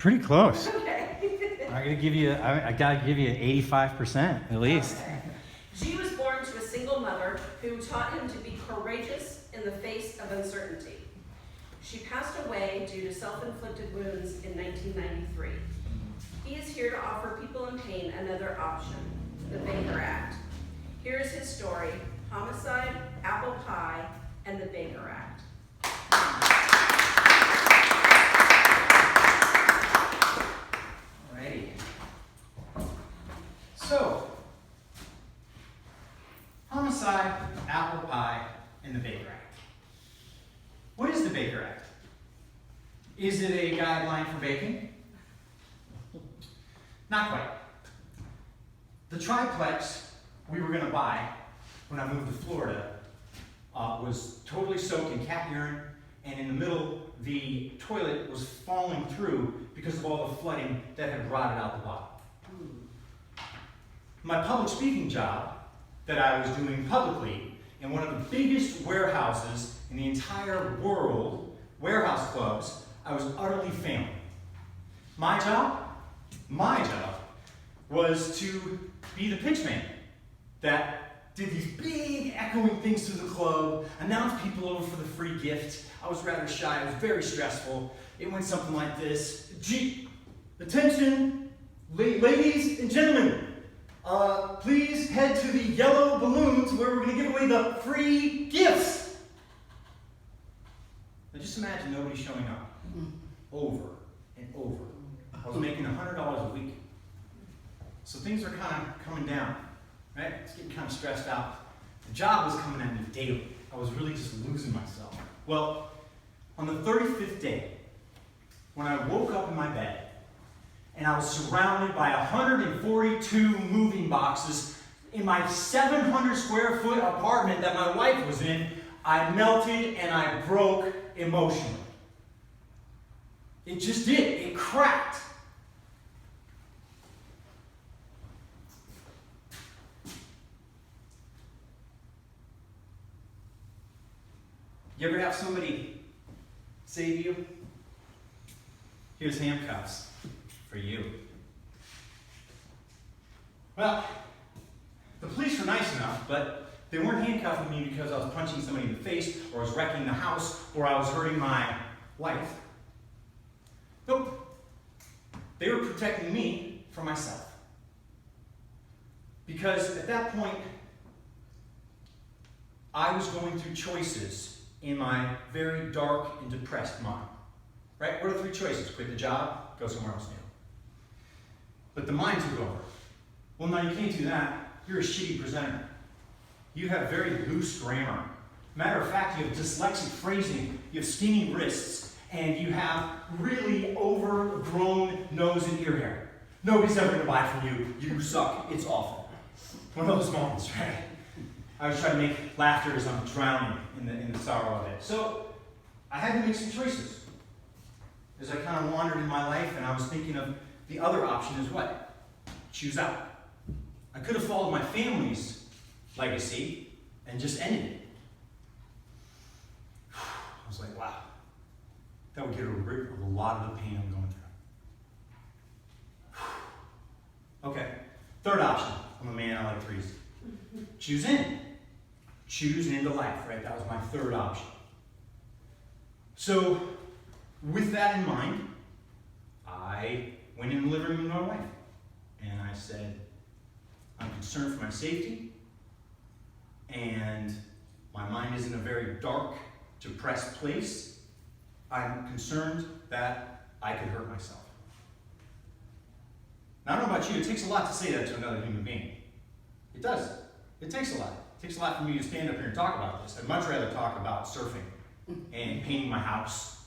Pretty close. Okay. I gotta give you 85% at least. Okay. G was born to a single mother who taught him to be courageous in the face of uncertainty. She passed away due to self-inflicted wounds in 1993. He is here to offer people in pain another option, the Baker Act. Here is his story: homicide, apple pie, and the Baker Act. Alrighty. So, homicide, apple pie, and the Baker Act. What is the Baker Act? Is it a guideline for baking? Not quite. The triplex we were going to buy when I moved to Florida was totally soaked in cat urine, and in the middle, the toilet was falling through because of all the flooding that had rotted out the bottom. My public speaking job that I was doing publicly in one of the biggest warehouses in the entire world, warehouse clubs, I was utterly failing. My job was to be the pitchman that did these big echoing things through the club, announced people over for the free gift. I was rather shy, it was very stressful. It went something like this: Gee, attention, ladies and gentlemen, please head to the yellow balloons where we're gonna give away the free gifts. Now just imagine nobody showing up, over and over. I was making $100 a week. So things are kind of coming down, right? It's getting kind of stressed out. The job was coming at me daily. I was really just losing myself. Well, on the 35th day, when I woke up in my bed, and I was surrounded by 142 moving boxes in my 700 square foot apartment that my wife was in, I melted and I broke emotionally. It just did. It cracked. You ever have somebody say to you, "Here's handcuffs for you"? Well, the police were nice enough, but they weren't handcuffing me because I was punching somebody in the face, or I was wrecking the house, or I was hurting my wife. Nope. They were protecting me from myself. Because at that point, I was going through choices in my very dark and depressed mind. Right? What are the three choices? Quit the job, go somewhere else new. But the mind took over. Well, no, you can't do that. You're a shitty presenter. You have very loose grammar. Matter of fact, you have dyslexic phrasing, you have skinny wrists, and you have really overgrown nose and ear hair. Nobody's ever gonna buy from you. You suck. It's awful. One of those moments, right? I was trying to make laughter as I'm drowning in the sorrow of it. So I had to make some choices. As I kind of wandered in my life, and I was thinking of the other option is what? Choose out. I could have followed my family's legacy and just ended it. I was like, wow, that would get rid of a lot of the pain I'm going through. Okay, third option. I'm a man, I like threes. Choose in. Choose into life, right? That was my third option. So, with that in mind, I went in the living room with my wife, and I said, I'm concerned for my safety, and my mind is in a very dark, depressed place. I'm concerned that I could hurt myself. Now, I don't know about you, it takes a lot to say that to another human being. It does. It takes a lot. It takes a lot for me to stand up here and talk about this. I'd much rather talk about surfing and painting my house.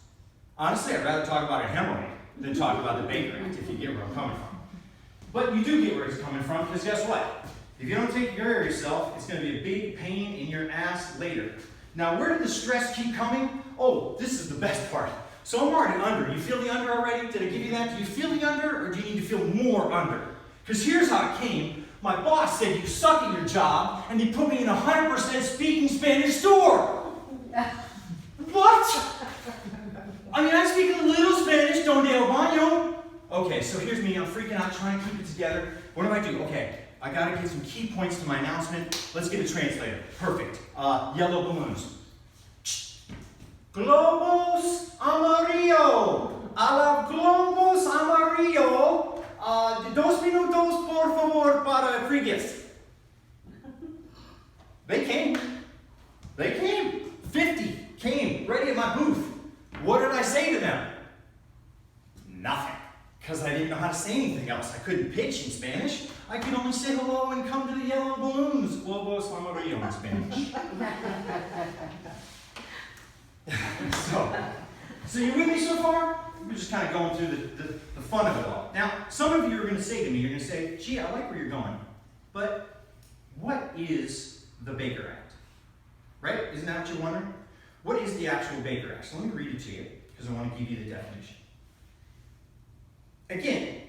Honestly, I'd rather talk about a hemorrhoid than talk about the Baker Act, if you get where I'm coming from. But you do get where it's coming from, because guess what? If you don't take care of yourself, it's going to be a big pain in your ass later. Now, where did the stress keep coming? Oh, this is the best part. So I'm already under. You feel the under already? Did I give you that? Do you feel the under, or do you need to feel more under? Because here's how it came. My boss said you suck at your job, and he put me in a 100% speaking Spanish store. What? I mean, I speak a little Spanish, donde el baño, Okay, so here's me. I'm freaking out, trying to keep it together. What do? Okay, I gotta get some key points to my announcement. Let's get a translator. Perfect. Yellow balloons. Globos amarillo. A la globos amarillo. 2 minutos, por favor, para free gifts. They came. 50 came ready at my booth. What did I say to them? Nothing. Because I didn't know how to say anything else. I couldn't pitch in Spanish. I could only say hello and come to the yellow balloons. Globos amarillo in Spanish. So you with me so far? We're just kind of going through the fun of it all. Now, some of you are going to say to me, you're going to say, gee, I like where you're going, but what is the Baker Act? Right? Isn't that what you're wondering? What is the actual Baker Act? So let me read it to you, because I want to give you the definition. Again,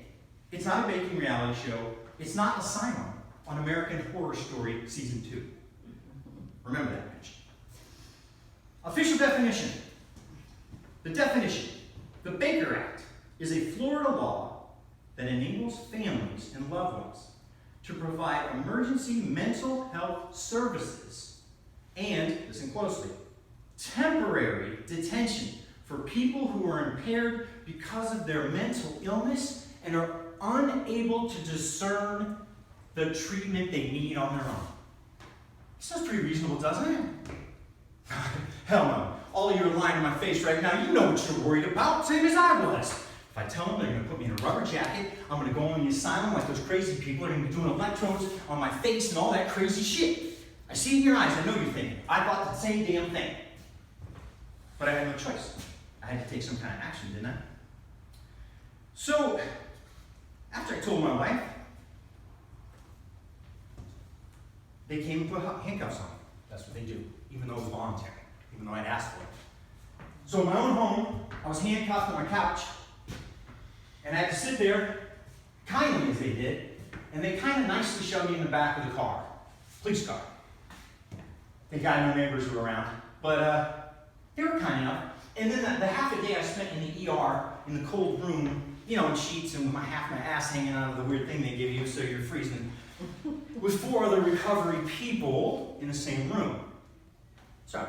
it's not a baking reality show. It's not a sign-on on American Horror Story Season 2. Remember that mention. Official definition. The definition. The Baker Act is a Florida law that enables families and loved ones to provide emergency mental health services and, listen closely, temporary detention for people who are impaired because of their mental illness and are unable to discern the treatment they need on their own. Sounds pretty reasonable, doesn't it? Hell no. All of you are lying in my face right now. You know what you're worried about, same as I was. If I tell them they're going to put me in a rubber jacket, I'm going to go in the asylum like those crazy people are going to be doing electrodes on my face and all that crazy shit. I see it in your eyes. I know you're thinking. I thought the same damn thing. But I had no choice. I had to take some kind of action, didn't I? So, after I told my wife, they came and put handcuffs on me. That's what they do, even though it was voluntary, even though I'd asked for it. So in my own home, I was handcuffed on my couch, and I had to sit there, kindly as they did, and they kind of nicely shoved me in the back of the car, police car. Thank God no neighbors were around, but they were kind enough. And then the half a day I spent in the ER, in the cold room, you know, in sheets and with half my ass hanging out of the weird thing they give you so you're freezing, with 4 other recovery people in the same room. So,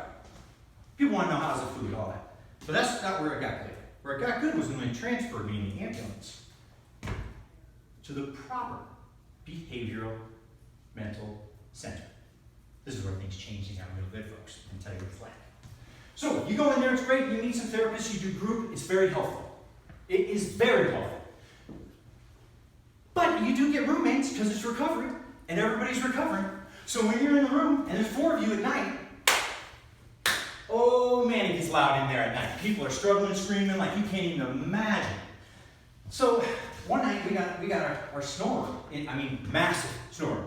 people want to know how's the food, all that. But that's not where it got good. Where it got good was when they transferred me in the ambulance to the proper behavioral mental center. This is where things change and got real good, folks. I can tell you what's like. So, you go in there, it's great, you meet some therapists, you do group, it's very helpful. It is very helpful. But you do get roommates because it's recovery, and everybody's recovering. So when you're in the room, and there's 4 of you at night, oh man, it gets loud in there at night. People are struggling, screaming like you can't even imagine. So one night we got our snore, massive snore.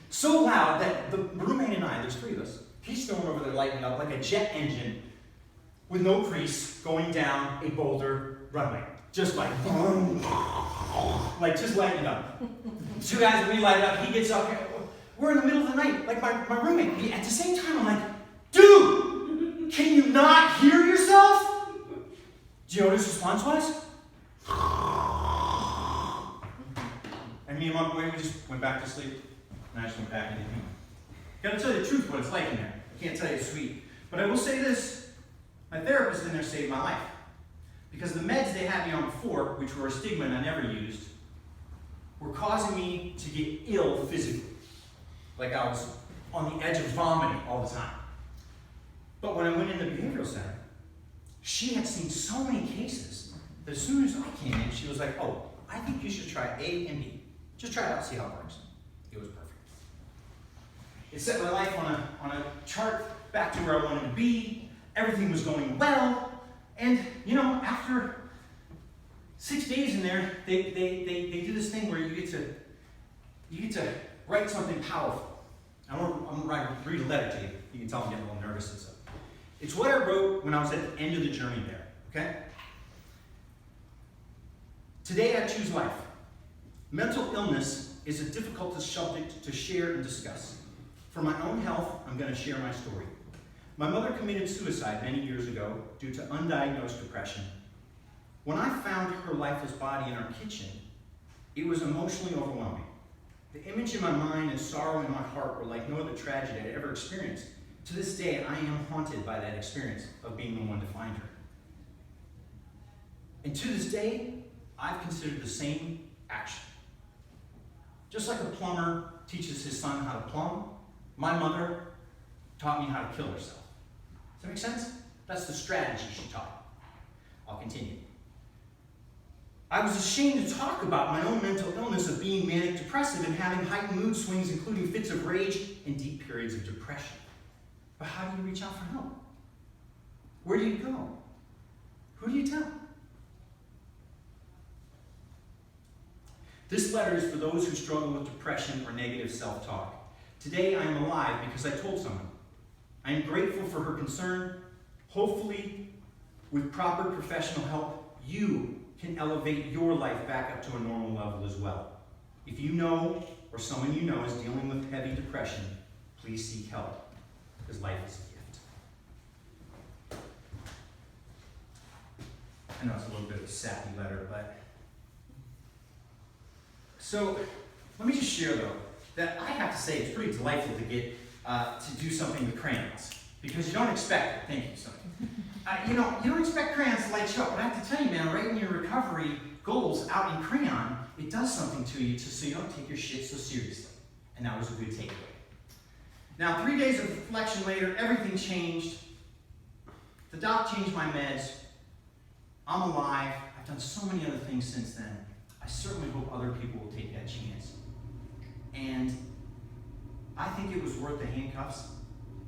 So loud that the roommate and I, there's 3 of us, he's snoring over there lighting up like a jet engine with no crease going down a boulder runway. Just like, boom, like just lighting up. 2 guys that we light up, he gets up, we're in the middle of the night, like my roommate. At the same time, I'm like, dude, can you not hear yourself? Do you know what his response was? And me and my boy, we just went back to sleep. And I just went back into him. Gotta tell you the truth what it's like in there. I can't tell you it's sweet. But I will say this, my therapist in there saved my life. Because the meds they had me on before, which were a stigma and I never used, were causing me to get ill physically. Like I was on the edge of vomiting all the time. But when I went in the behavioral center, she had seen so many cases that as soon as I came in, she was like, oh, I think you should try A and B. Just try it out, see how it works. It was perfect. It set my life on a chart back to where I wanted to be. Everything was going well. And, you know, after 6 days in there, they do this thing where you get to write something powerful. I'm gonna read a letter to you. You can tell I'm getting a little nervous and stuff. It's what I wrote when I was at the end of the journey there, okay? Today I choose life. Mental illness is a difficult subject to share and discuss. For my own health, I'm going to share my story. My mother committed suicide many years ago due to undiagnosed depression. When I found her lifeless body in our kitchen, it was emotionally overwhelming. The image in my mind and sorrow in my heart were like no other tragedy I'd ever experienced. To this day, I am haunted by that experience of being the one to find her. And to this day, I've considered the same action. Just like a plumber teaches his son how to plumb, my mother taught me how to kill herself. Does that make sense? That's the strategy she taught. I'll continue. I was ashamed to talk about my own mental illness of being manic depressive and having heightened mood swings, including fits of rage and deep periods of depression. But how do you reach out for help? Where do you go? Who do you tell? This letter is for those who struggle with depression or negative self-talk. Today I am alive because I told someone. I am grateful for her concern. Hopefully, with proper professional help, you can elevate your life back up to a normal level as well. If you know, or someone you know is dealing with heavy depression, please seek help, because life is a gift. I know it's a little bit of a sappy letter, but... So, let me just share though, that I have to say it's pretty delightful to get to do something with crayons, because you don't expect it. Thank you, Sonia. You don't expect crayons to light you up, but I have to tell you, man, right when your recovery goals out in crayon, it does something to you so you don't take your shit so seriously. And that was a good takeaway. Now, 3 days of reflection later, everything changed. The doc changed my meds. I'm alive. I've done so many other things since then. I certainly hope other people will take that chance. And I think it was worth the handcuffs.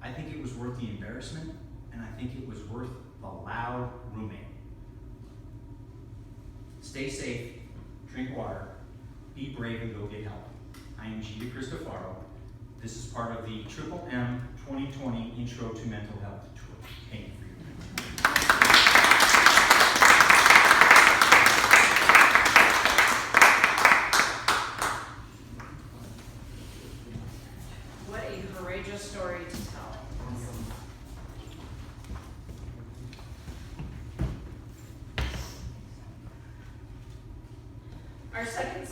I think it was worth the embarrassment. And I think it was worth the loud roommate. Stay safe, drink water, be brave, and go get help. I am Gita Cristofaro. This is part of the Triple M 2020 Intro to Mental Health Tour. Thank you for your time. What a courageous story to tell. Our second